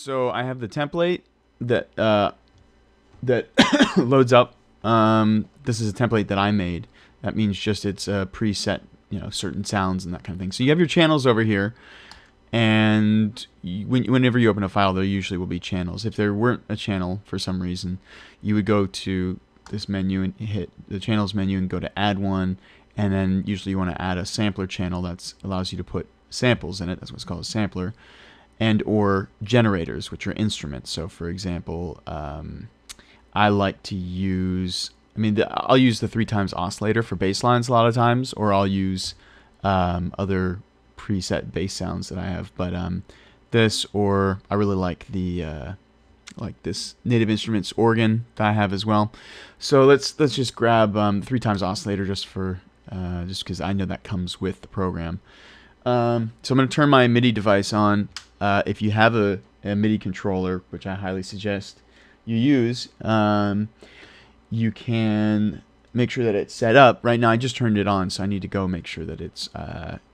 So I have the template that that loads up. This is a template that I made. That means just it's a preset, certain sounds and that kind of thing. So you have your channels over here, and whenever you open a file, there usually will be channels. If there weren't a channel for some reason, you would go to this menu and hit the channels menu and go to add one, and then usually you want to add a sampler channel that allows you to put samples in it. That's what's called a sampler, and or generators, which are instruments. So for example, I like to use, I'll use the 3x oscillator for bass lines a lot of times, or I'll use other preset bass sounds that I have. But this, or I really like the like this Native Instruments organ that I have as well. So let's just grab 3x oscillator just because I know that comes with the program. So I'm going to turn my MIDI device on. If you have a MIDI controller, which I highly suggest you use, you can make sure that it's set up. Right now I just turned it on, so I need to go make sure that it's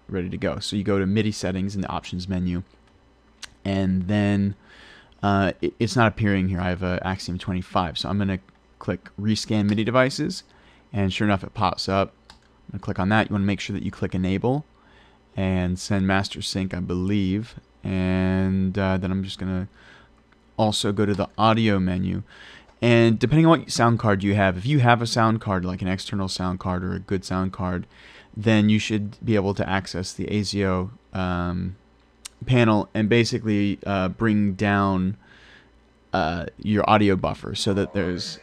ready to go. So you go to MIDI settings in the options menu, and then it's not appearing here. I have a Axiom 25, so I'm going to click rescan MIDI devices, and sure enough it pops up. I'm going to click on that. You want to make sure that you click enable and send master sync, I believe, and then I'm just going to also go to the audio menu, and depending on what sound card you have, if you have a sound card like an external sound card or a good sound card, then you should be able to access the ASIO panel and basically bring down your audio buffer so that there's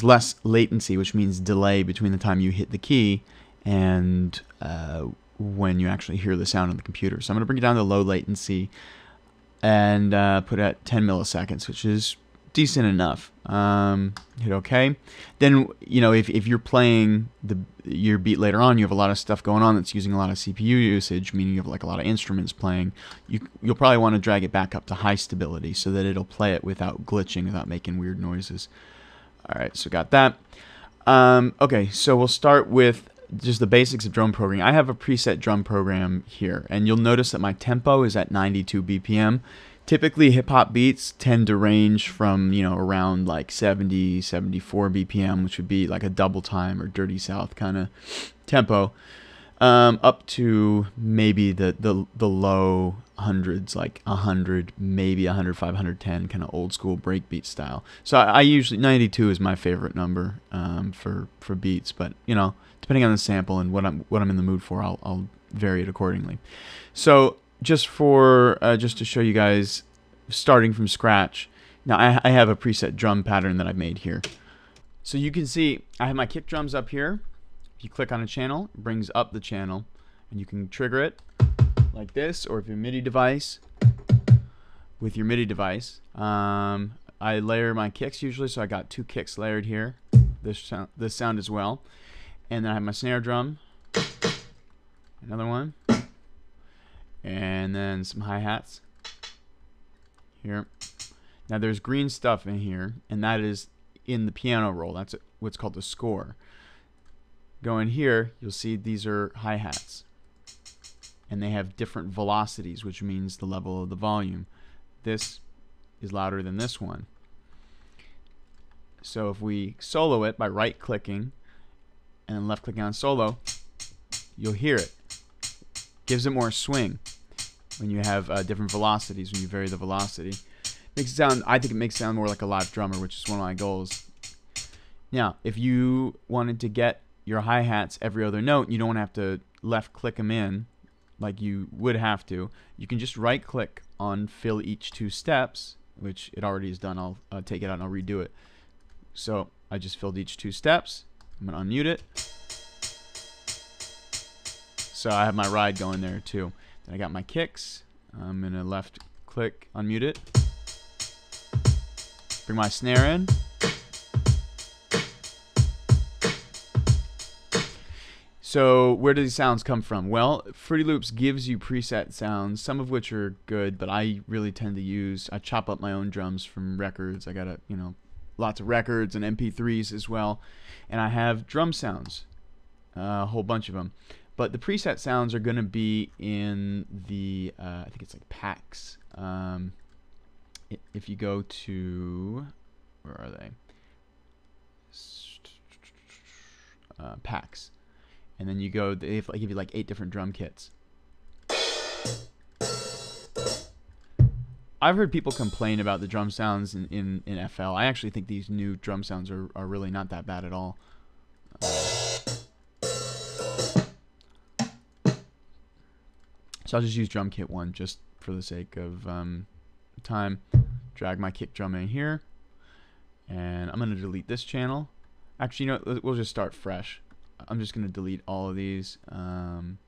less latency, which means delay between the time you hit the key and when you actually hear the sound on the computer. So I'm going to bring it down to low latency and put it at 10 milliseconds, which is decent enough. Hit OK. Then, if you're playing your beat later on, you have a lot of stuff going on that's using a lot of CPU usage, meaning you have like a lot of instruments playing. You'll probably want to drag it back up to high stability so that it'll play it without glitching, without making weird noises. All right, so got that. Okay, so we'll start with just the basics of drum programming. I have a preset drum program here, and you'll notice that my tempo is at 92 BPM. Typically, hip-hop beats tend to range from, around like 70, 74 BPM, which would be like a double time or Dirty South kind of tempo, up to maybe the low hundreds, like 100, maybe 105, 110, kind of old school breakbeat style. So I usually, 92 is my favorite number for beats, but depending on the sample and what I'm in the mood for, I'll vary it accordingly. So just to show you guys, starting from scratch, now I have a preset drum pattern that I've made here. So you can see I have my kick drums up here. If you click on a channel, it brings up the channel, and you can trigger it like this, or if your MIDI device, with your MIDI device, I layer my kicks usually, so I got 2 kicks layered here, this sound as well, and then I have my snare drum, another one, and then some hi-hats here. Now there's green stuff in here, and that is in the piano roll. That's what's called the score. Go in here, you'll see these are hi-hats, and they have different velocities, which means the level of the volume. This is louder than this one. So if we solo it by right-clicking and then left-clicking on solo, you'll hear it. Gives it more swing when you have different velocities, when you vary the velocity. Makes it sound, I think it makes it sound more like a live drummer, which is one of my goals. Now, if you wanted to get your hi-hats every other note, you don't have to left-click them in like you would have to. You can just right-click on fill each 2 steps, which it already is done. I'll take it out and I'll redo it. So I just filled each 2 steps. I'm going to unmute it. So I have my ride going there too. Then I got my kicks. I'm going to left-click, unmute it. Bring my snare in. So where do these sounds come from? Well, Fruity Loops gives you preset sounds, some of which are good, but I really tend to I chop up my own drums from records. I got lots of records and MP3s as well, and I have drum sounds, a whole bunch of them. But the preset sounds are going to be in the, I think it's like packs. If you go to, where are they? Packs. And then you go, they give you like 8 different drum kits. I've heard people complain about the drum sounds in FL. I actually think these new drum sounds are really not that bad at all. So I'll just use drum kit 1 just for the sake of time. Drag my kick drum in here. And I'm going to delete this channel. Actually, you know, we'll just start fresh. I'm just going to delete all of these. And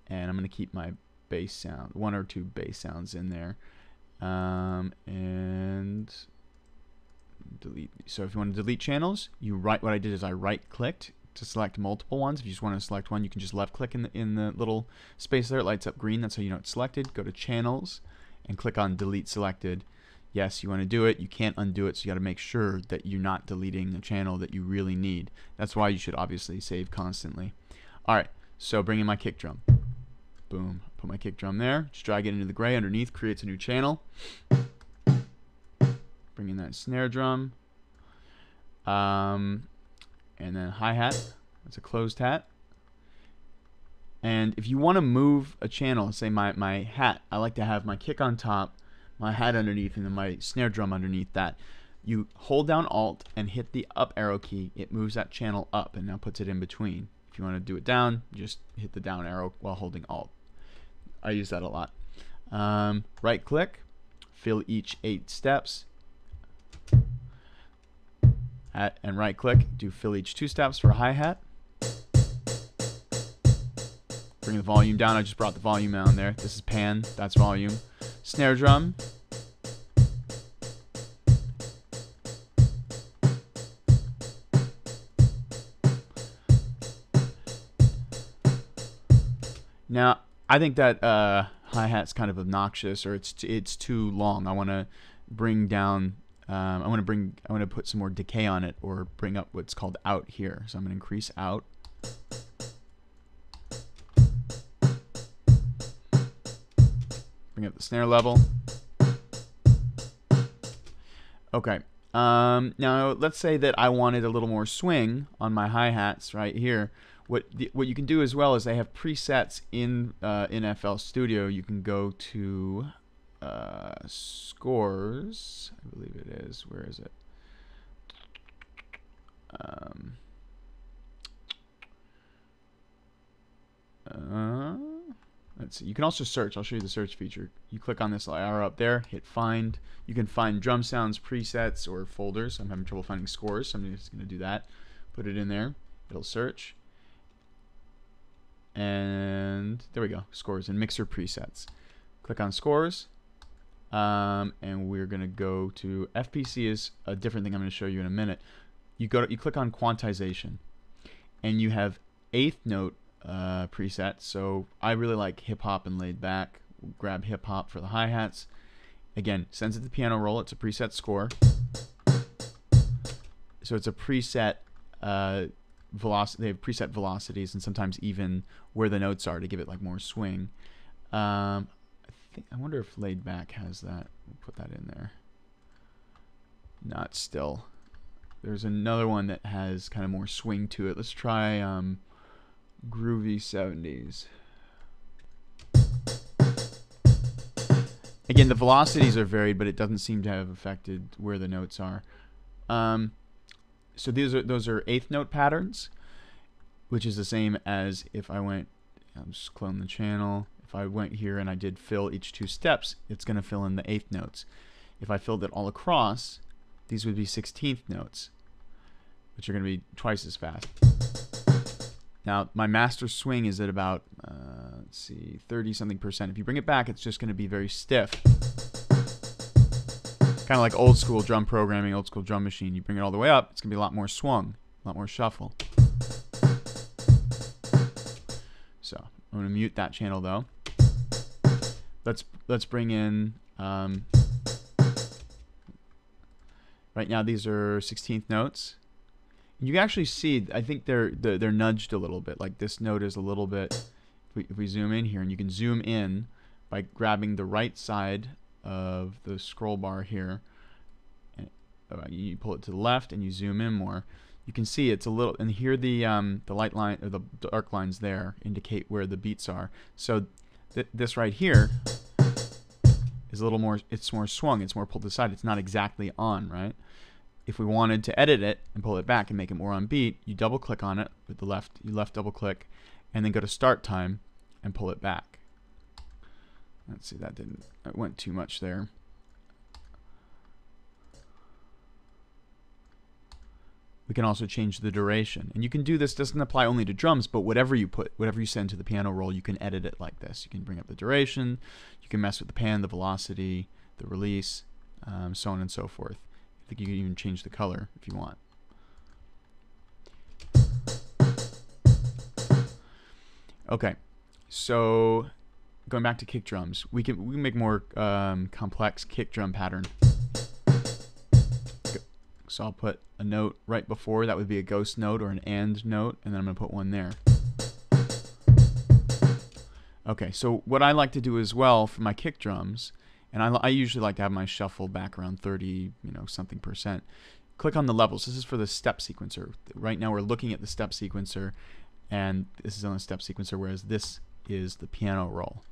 I'm going to keep my bass sound, 1 or 2 bass sounds in there. And delete. So if you want to delete channels, what I did is I right clicked to select multiple ones. If you just want to select one, you can just left click in the little space there. It lights up green. That's how you know it's selected. Go to channels and click on delete selected. Yes, you want to do it. You can't undo it, so you got to make sure that you're not deleting a channel that you really need. That's why you should obviously save constantly. Alright, so bring in my kick drum. Boom. Put my kick drum there. Just drag it into the gray underneath, creates a new channel. Bring in that snare drum. And then hi-hat. That's a closed hat. And if you want to move a channel, say my hat, I like to have my kick on top, my hat underneath, and then my snare drum underneath that. You hold down Alt and hit the up arrow key. It moves that channel up and now puts it in between. If you want to do it down, just hit the down arrow while holding Alt. I use that a lot. Right click, fill each 8 steps. And right click, do fill each 2 steps for a hi-hat. Bring the volume down. I just brought the volume down there. This is pan, that's volume. Snare drum. Now, I think that hi-hat's kind of obnoxious, or it's too long. I want to bring down. I want to put some more decay on it, or bring up what's called out here. So I'm going to increase out. Bring up the snare level. Okay. Now let's say that I wanted a little more swing on my hi-hats right here. What you can do as well is they have presets in FL Studio. You can go to scores, I believe it is. Where is it? Let's see. You can also search. I'll show you the search feature. You click on this arrow up there, hit find. You can find drum sounds presets or folders. I'm having trouble finding scores, so I'm just going to do that. Put it in there. It'll search. And there we go. Scores and mixer presets. Click on scores. And we're going to go to FPC is a different thing I'm going to show you in a minute. You click on quantization. And you have 8th note presets. So I really like hip hop and laid back. We'll grab hip hop for the hi-hats. Again, sends it to the piano roll. It's a preset score. So it's a preset velocity. They have preset velocities and sometimes even where the notes are to give it like more swing. I wonder if laid back has that. We'll put that in there. Not still. There's another one that has kind of more swing to it. Let's try Groovy 70s. Again, the velocities are varied, but it doesn't seem to have affected where the notes are. So those are 8th note patterns, which is the same as if I went. I'll just clone the channel. If I went here and I did fill each 2 steps, it's going to fill in the 8th notes. If I filled it all across, these would be 16th notes, which are going to be twice as fast. Now, my master swing is at about, let's see, 30-something%. If you bring it back, it's just going to be very stiff. Kind of like old school drum programming, old school drum machine. You bring it all the way up, it's going to be a lot more swung, a lot more shuffle. So I'm going to mute that channel though. Let's bring in, right now these are 16th notes. You can actually see, I think they're nudged a little bit. Like this note is a little bit, if we zoom in here, and you can zoom in by grabbing the right side of the scroll bar here. And, you pull it to the left and you zoom in more. You can see it's a little, and here the light line or the dark lines there indicate where the beats are. So this right here is a little more, it's more swung, it's more pulled to the side. It's not exactly on, right? If we wanted to edit it and pull it back and make it more on beat, you double click on it with the left, you left double click, and then go to start time and pull it back. Let's see, that went too much there. We can also change the duration, and you can do this. Doesn't apply only to drums, but whatever you send to the piano roll, you can edit it like this. You can bring up the duration, you can mess with the pan, the velocity, the release, so on and so forth. I think you can even change the color if you want. Okay, so going back to kick drums, we can make more complex kick drum pattern. So I'll put a note right before, that would be a ghost note or an and note, and then I'm going to put one there. Okay, so what I like to do as well for my kick drums, and I usually like to have my shuffle back around 30, something %. Click on the levels. This is for the step sequencer. Right now we're looking at the step sequencer, and this is on the step sequencer, whereas this is the piano roll.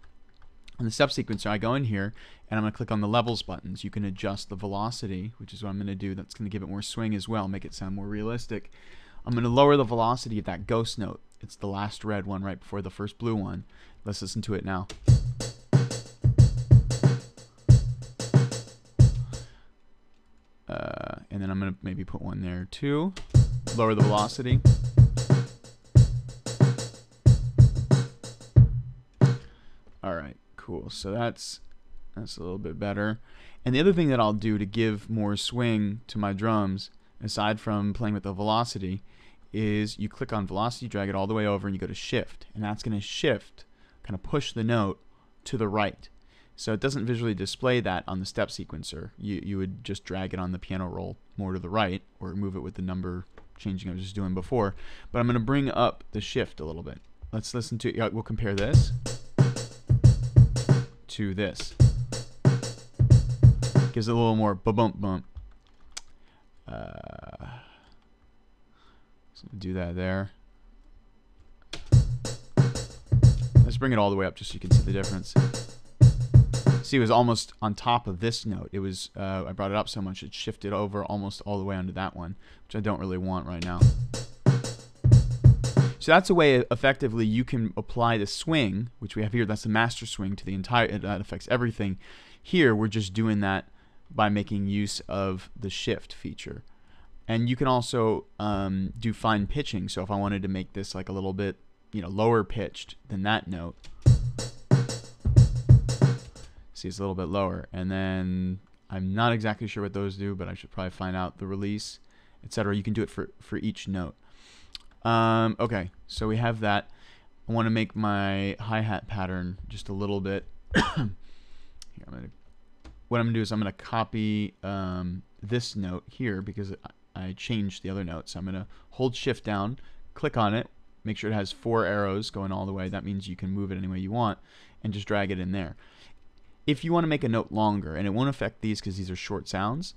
On the step sequencer, I go in here, and I'm going to click on the levels buttons. You can adjust the velocity, which is what I'm going to do. That's going to give it more swing as well, make it sound more realistic. I'm going to lower the velocity of that ghost note. It's the last red one right before the first blue one. Let's listen to it now. And then I'm going to maybe put one there too. Lower the velocity. Alright, cool. So that's a little bit better. And the other thing that I'll do to give more swing to my drums, aside from playing with the velocity, is you click on velocity, drag it all the way over, and you go to shift. And that's going to shift, kind of push the note to the right. So it doesn't visually display that on the step sequencer. You would just drag it on the piano roll more to the right, or move it with the number changing I was just doing before. But I'm going to bring up the shift a little bit. Let's listen to, we'll compare this to this. Gives it a little more bump bump. So do that there. Let's bring it all the way up just so you can see the difference. See, it was almost on top of this note. It was, I brought it up so much, it shifted over almost all the way onto that one, which I don't really want right now. So that's a way effectively you can apply the swing, which we have here. That's the master swing to the entire, that affects everything. Here, we're just doing that by making use of the shift feature. And you can also do fine pitching. So if I wanted to make this like a little bit, lower pitched than that note, see, it's a little bit lower. And then I'm not exactly sure what those do, but I should probably find out the release, etc. You can do it for each note. Okay, so we have that. I want to make my hi-hat pattern just a little bit. Here, what I'm going to do is I'm going to copy this note here because I changed the other note. So I'm going to hold shift down, click on it, make sure it has 4 arrows going all the way. That means you can move it any way you want, and just drag it in there. If you want to make a note longer, and it won't affect these because these are short sounds,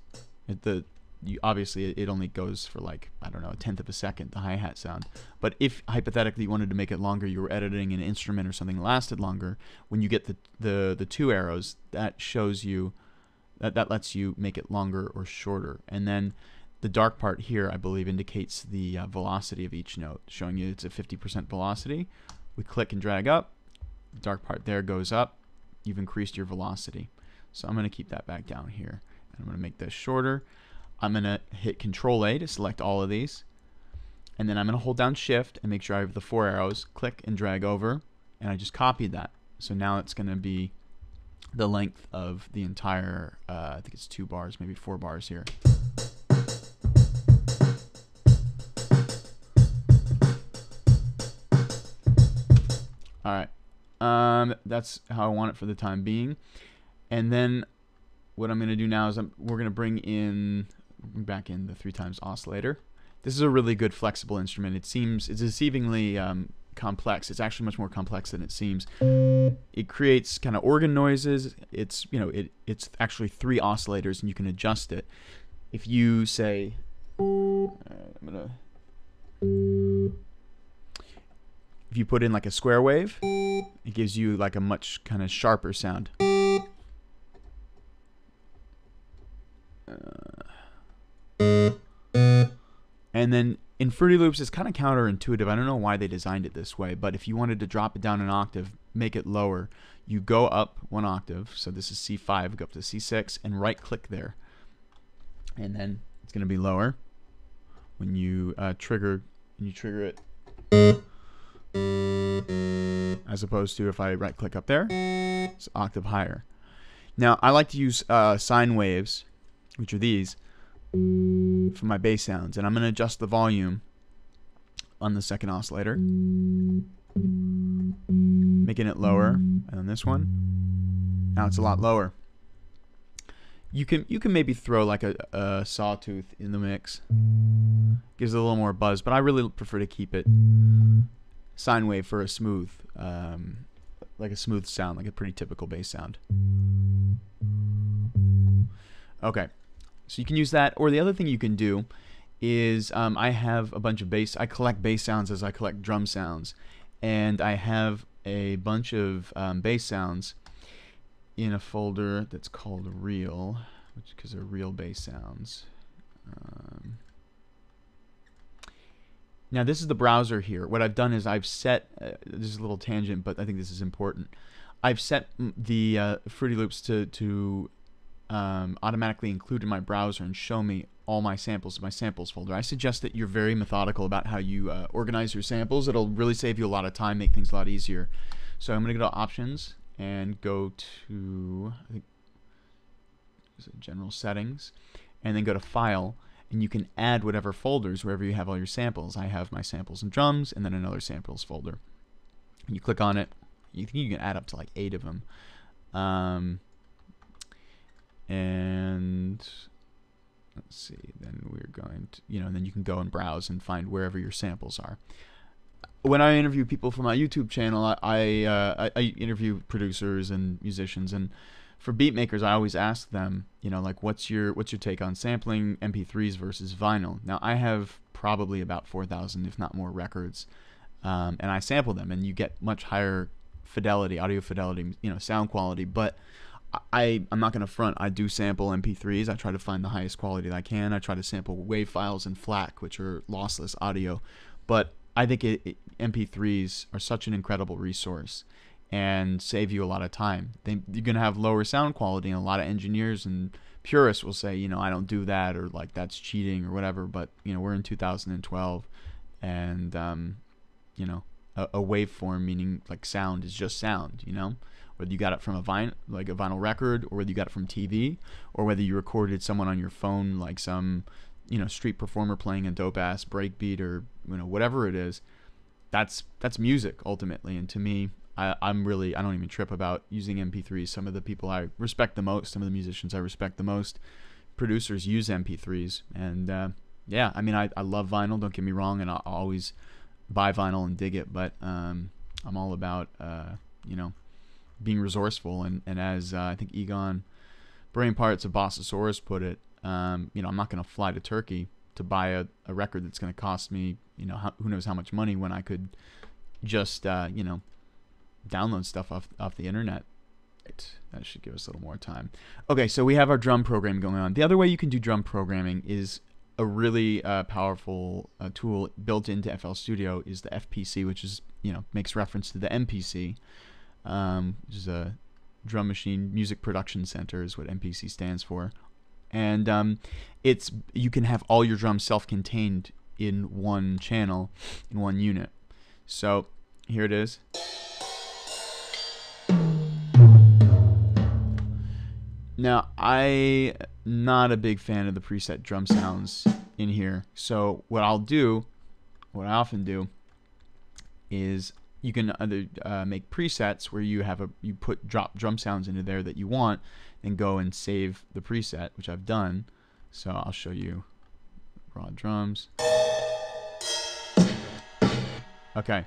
obviously it only goes for like, I don't know, 1/10 of a second, the hi-hat sound. But if hypothetically you wanted to make it longer, you were editing an instrument or something that lasted longer, when you get the 2 arrows, that shows you, that lets you make it longer or shorter. And then the dark part here, I believe, indicates the velocity of each note, showing you it's a 50% velocity. We click and drag up, the dark part there goes up, you've increased your velocity. So I'm going to keep that back down here. And I'm going to make this shorter. I'm going to hit Control-A to select all of these. And then I'm going to hold down Shift and make sure I have the 4 arrows. Click and drag over. And I just copied that. So now it's going to be the length of the entire, I think it's 2 bars, maybe 4 bars here. Alright. That's how I want it for the time being. And then what I'm going to do now is we're going to bring back in the 3 times oscillator. This is a really good flexible instrument. It's deceivingly complex. It's actually much more complex than it seems. It creates kind of organ noises. It's it's actually 3 oscillators, and you can adjust it. If you say, if you put in like a square wave, it gives you like a much kind of sharper sound. And then in Fruity Loops, it's kind of counterintuitive. I don't know why they designed it this way, but if you wanted to drop it down an octave, make it lower, you go up 1 octave. So this is C5, go up to C6, and right-click there. And then it's going to be lower when you trigger it, as opposed to if I right-click up there, it's octave higher. Now I like to use sine waves, which are these, for my bass sounds, and I'm going to adjust the volume on the second oscillator, making it lower, and then this one, now it's a lot lower. You can maybe throw like a sawtooth in the mix, gives it a little more buzz, but I really prefer to keep it sine wave for a smooth, like a smooth sound, like a pretty typical bass sound. Okay. So you can use that, or the other thing you can do is I have a bunch of bass. I collect bass sounds as I collect drum sounds, and I have a bunch of bass sounds in a folder that's called Real, which because they're real bass sounds. Now this is the browser here. What I've done is I've set this is a little tangent, but I think this is important. I've set the Fruity Loops to automatically include in my browser and show me all my samples in my samples folder. I suggest that you're very methodical about how you organize your samples. It'll really save you a lot of time, make things a lot easier. So I'm going to go to Options and go to, I think, General Settings, and then go to File, and you can add whatever folders wherever you have all your samples. I have my samples and drums, and then another samples folder. And you click on it. You can add up to like 8 of them. And let's see, then we're going to, and then you can go and browse and find wherever your samples are. When I interview people for my YouTube channel, I interview producers and musicians, and for beat makers, I always ask them, like, what's your take on sampling MP3s versus vinyl? Now, I have probably about 4,000, if not more, records, and I sample them, and you get much higher fidelity, audio fidelity, sound quality, but I'm not going to front. I do sample MP3s. I try to find the highest quality that I can. I try to sample WAV files and FLAC, which are lossless audio. But I think MP3s are such an incredible resource and save you a lot of time. You're going to have lower sound quality, and a lot of engineers and purists will say, I don't do that, or like that's cheating or whatever. But we're in 2012, and a waveform, meaning like sound, is just sound. Whether you got it from a vinyl record, or whether you got it from TV, or whether you recorded someone on your phone, like some street performer playing a dope ass breakbeat, or whatever it is, that's music ultimately. And to me, I don't even trip about using MP3s. Some of the people I respect the most, some of the musicians I respect the most, producers, use MP3s. And yeah, I mean, I love vinyl, don't get me wrong, and I'll always buy vinyl and dig it, but I'm all about being resourceful, and as I think Egon Brain Parts of Bossosaurus put it, I'm not going to fly to Turkey to buy a record that's going to cost me who knows how much money, when I could just download stuff off the internet. That should give us a little more time. Okay, so we have our drum programming going on. The other way you can do drum programming is a really powerful tool built into FL Studio, is the FPC, which is makes reference to the MPC, which is a Drum Machine Music Production Center, is what MPC stands for. And you can have all your drums self-contained in one channel, in one unit. So here it is. Now, I'm not a big fan of the preset drum sounds in here. So what I often do is you can either make presets where you drop drum sounds into there that you want, and go and save the preset, which I've done. So I'll show you raw drums. Okay,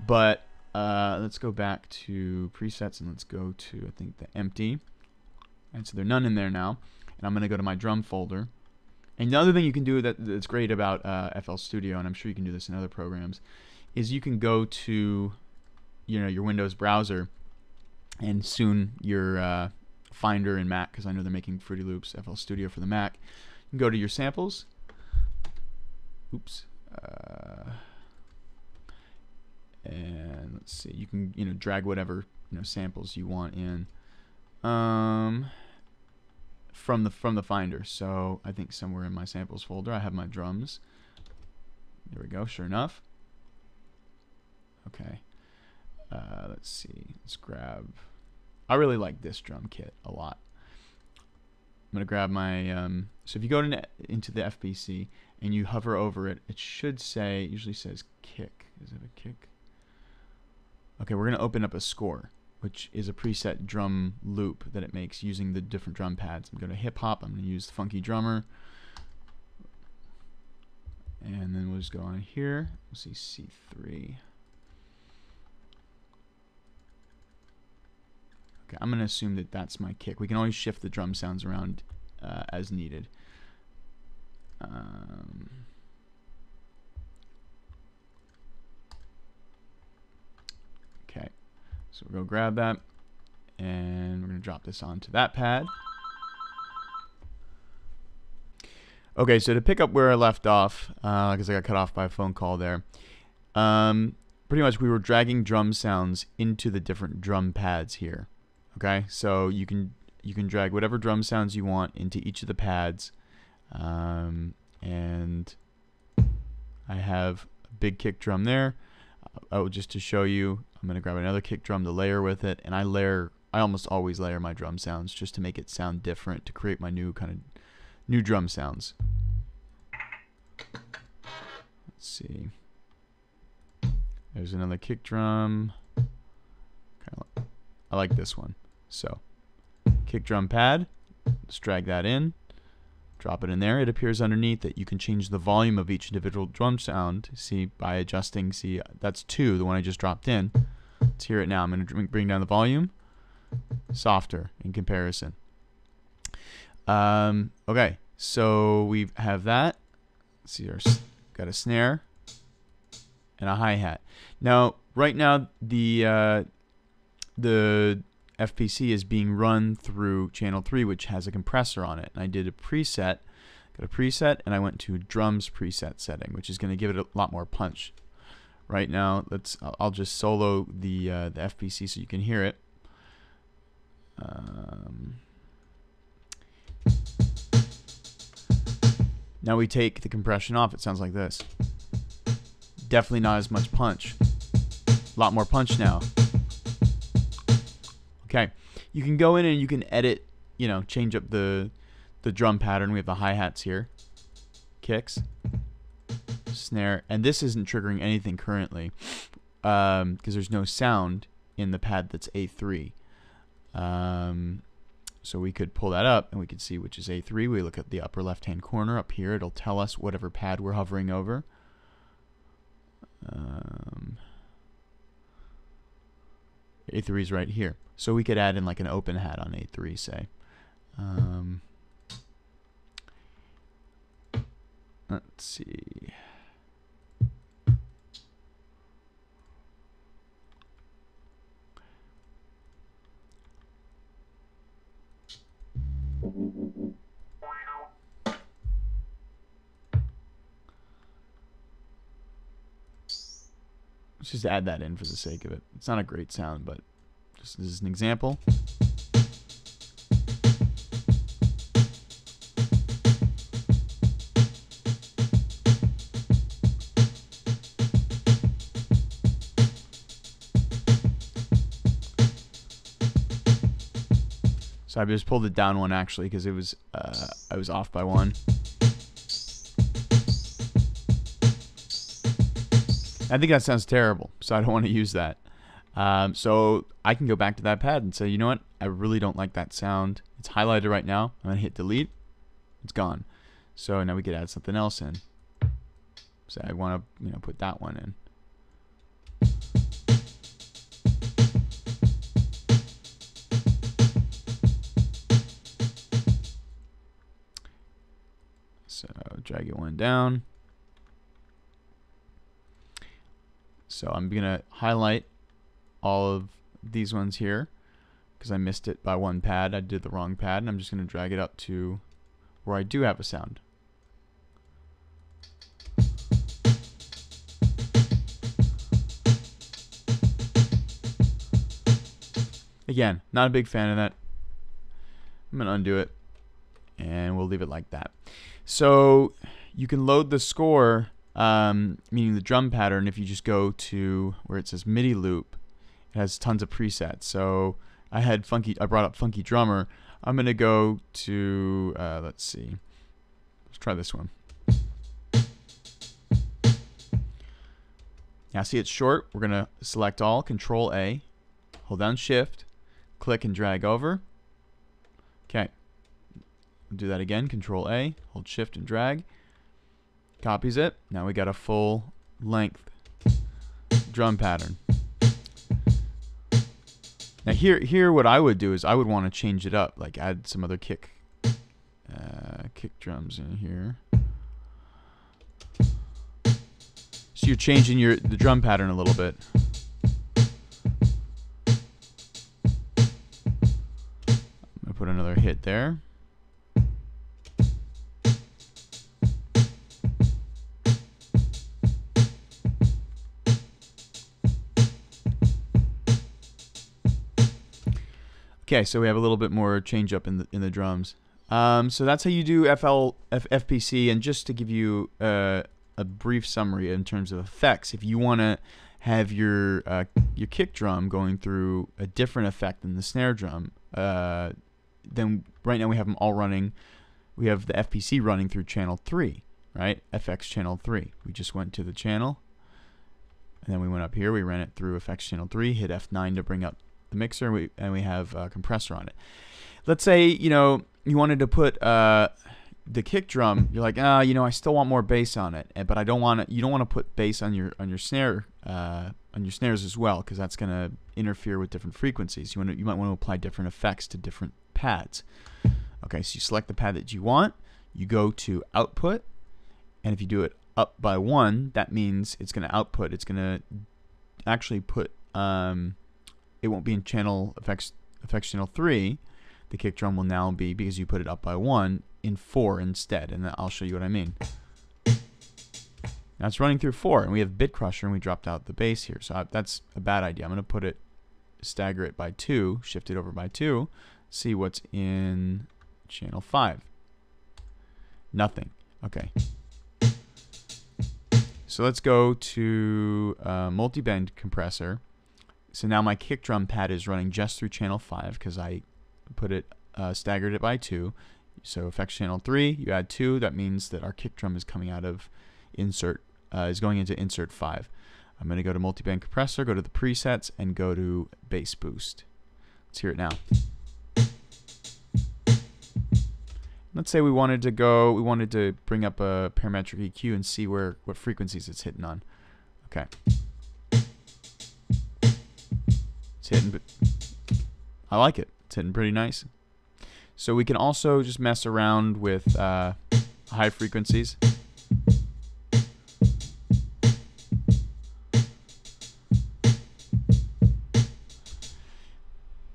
but let's go back to presets and let's go to, I think, the empty. And so there are none in there now. And I'm going to go to my drum folder. And the other thing you can do that's great about FL Studio, and I'm sure you can do this in other programs, is you can go to your Windows browser, and soon your Finder in Mac, because I know they're making Fruity Loops FL Studio for the Mac. You can go to your samples. Oops. And let's see. You can drag whatever samples you want in from the Finder. So I think somewhere in my samples folder I have my drums. There we go. Sure enough. Okay. Let's see. Let's grab. I really like this drum kit a lot. I'm gonna grab my. So if you go into the FPC and you hover over it, it should say. It usually says kick. Is it a kick? Okay, we're gonna open up a score, which is a preset drum loop that it makes using the different drum pads. I'm going to hip hop. I'm going to use the funky drummer, and then we'll just go on here. We'll see C3. Okay, I'm going to assume that that's my kick. We can always shift the drum sounds around as needed. Okay, so we'll go grab that, and we're going to drop this onto that pad. Okay, so to pick up where I left off, because I got cut off by a phone call there, pretty much we were dragging drum sounds into the different drum pads here. Okay, so you can drag whatever drum sounds you want into each of the pads, and I have a big kick drum there. Just to show you, I'm going to grab another kick drum to layer with it, and I almost always layer my drum sounds just to make it sound different, to create my new drum sounds. Let's see. There's another kick drum. I like this one. So, kick drum pad. Let's drag that in. Drop it in there. It appears underneath that you can change the volume of each individual drum sound. See, by adjusting, see, that's 2, the one I just dropped in. Let's hear it now. I'm going to bring down the volume. Softer in comparison. Okay, so we have that. Let's see, got a snare and a hi-hat. Now, right now, the FPC is being run through channel 3, which has a compressor on it. And I did a preset, got a preset, and I went to drums preset setting, which is going to give it a lot more punch. Right now, I'll just solo the FPC so you can hear it. Now we take the compression off. It sounds like this. Definitely not as much punch. A lot more punch now. Okay, you can go in and you can edit, change up the drum pattern. We have the hi-hats here, kicks, snare, and this isn't triggering anything currently because there's no sound in the pad that's A3. So we could pull that up and we could see which is A3. We look at the upper left-hand corner up here. It'll tell us whatever pad we're hovering over. A3 is right here. So we could add in like an open hat on A3, say. Let's see. Let's just add that in for the sake of it. It's not a great sound, but just as an example. So I just pulled it down one actually because it was I was off by one. I think that sounds terrible, so I don't want to use that. So I can go back to that pad and say, you know what? I really don't like that sound. It's highlighted right now. I'm gonna hit delete. It's gone. So now we could add something else in. So I want to, put that one in. drag it one down. So I'm going to highlight all of these ones here because I missed it by one pad. I did the wrong pad, and I'm just going to drag it up to where I do have a sound. Again, not a big fan of that. I'm going to undo it, and we'll leave it like that. So you can load the score, meaning the drum pattern, if you just go to where it says MIDI loop. It has tons of presets. So I brought up Funky Drummer. I'm going to go to, let's see. Let's try this one. Now see it's short. We're going to select all, Control A, hold down Shift, click and drag over. Okay. Do that again, Control A, hold Shift and drag. Copies it. Now we got a full length drum pattern. Now here what I would do is I would want to change it up, like add some other kick drums in here. So you're changing the drum pattern a little bit. I'm gonna put another hit there. Okay, so we have a little bit more change up in the drums. So that's how you do FPC. And just to give you a brief summary in terms of effects, if you want to have your kick drum going through a different effect than the snare drum, then right now we have them all running. We have the FPC running through channel 3, right? FX channel 3. We just went to the channel, and then we went up here. We ran it through FX channel 3. Hit F9 to bring up the mixer, and we have a compressor on it. Let's say you wanted to put the kick drum. You're like, I still want more bass on it, but I don't want it. You don't want to put bass on your snare on your snares as well, because that's going to interfere with different frequencies. You might want to apply different effects to different pads. Okay, so you select the pad that you want. You go to output, and if you do it up by 1, that means it's going to output. It's going to actually put it won't be in channel effects channel 3. The kick drum will now be, because you put it up by 1, in 4 instead, and I'll show you what I mean. Now it's running through 4, and we have bit crusher, and we dropped out the bass here, so that's a bad idea. I'm going to stagger it by 2, shift it over by 2, see what's in channel 5. Nothing. Okay. So let's go to multi-band compressor. So now my kick drum pad is running just through channel 5 because I put it staggered it by 2. So effects channel 3, you add 2. That means that our kick drum is coming out of insert, is going into insert 5. I'm going to go to multi-band compressor, go to the presets, and go to bass boost. Let's hear it now. Let's say we wanted to bring up a parametric EQ and see what frequencies it's hitting on. Okay. Hitting, I like it. It's hitting pretty nice. So we can also just mess around with high frequencies.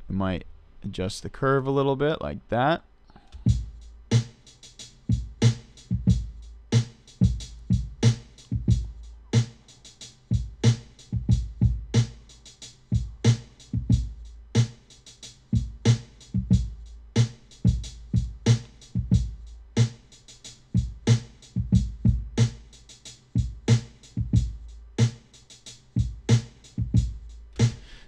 We might adjust the curve a little bit like that.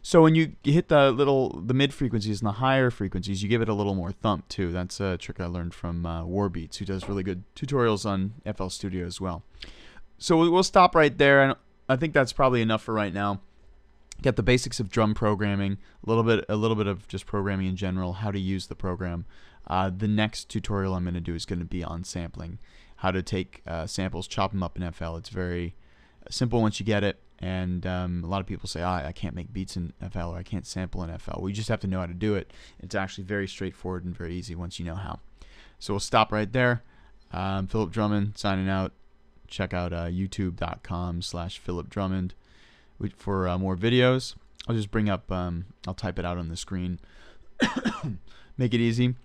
So when you hit the mid frequencies and the higher frequencies, you give it a little more thump too. That's a trick I learned from Warbeats, who does really good tutorials on FL Studio as well. So we'll stop right there, and I think that's probably enough for right now. Get the basics of drum programming, a little bit of just programming in general, how to use the program. The next tutorial I'm going to do is going to be on sampling, how to take samples, chop them up in FL. It's very simple once you get it. And a lot of people say, I can't make beats in FL, or I can't sample in FL. We just have to know how to do it. It's actually very straightforward and very easy once you know how. So we'll stop right there. Phillip Drummond signing out. Check out youtube.com/phillipdrummond for more videos. I'll just bring up, I'll type it out on the screen. Make it easy.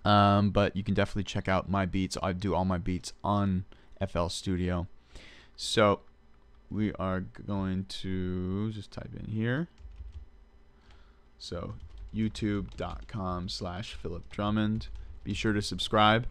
But you can definitely check out my beats. I do all my beats on FL Studio. So we are going to just type in here. So youtube.com/phillipdrummond. Be sure to subscribe.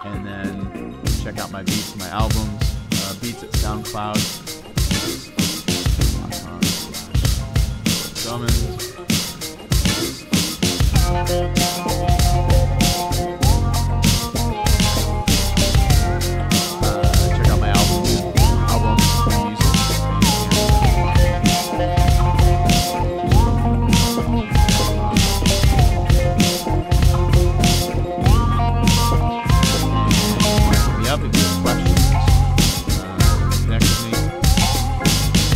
And then check out my beats, my albums, beats at SoundCloud.com/phillipdrummond. Check out my album music. Up if you have questions. Connect with me.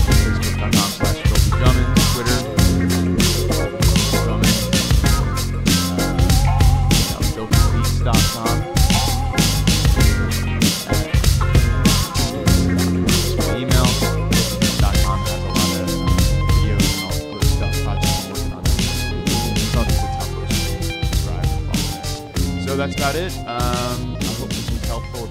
Facebook.com/phillipdrummond. Twitter. Drummond. Filthybeats.com. Email. Filthybeats.com has a lot of videos and all the stuff projects I'm working on. It's not just a tough person to subscribe and follow there. So that's about it. I hope this was helpful.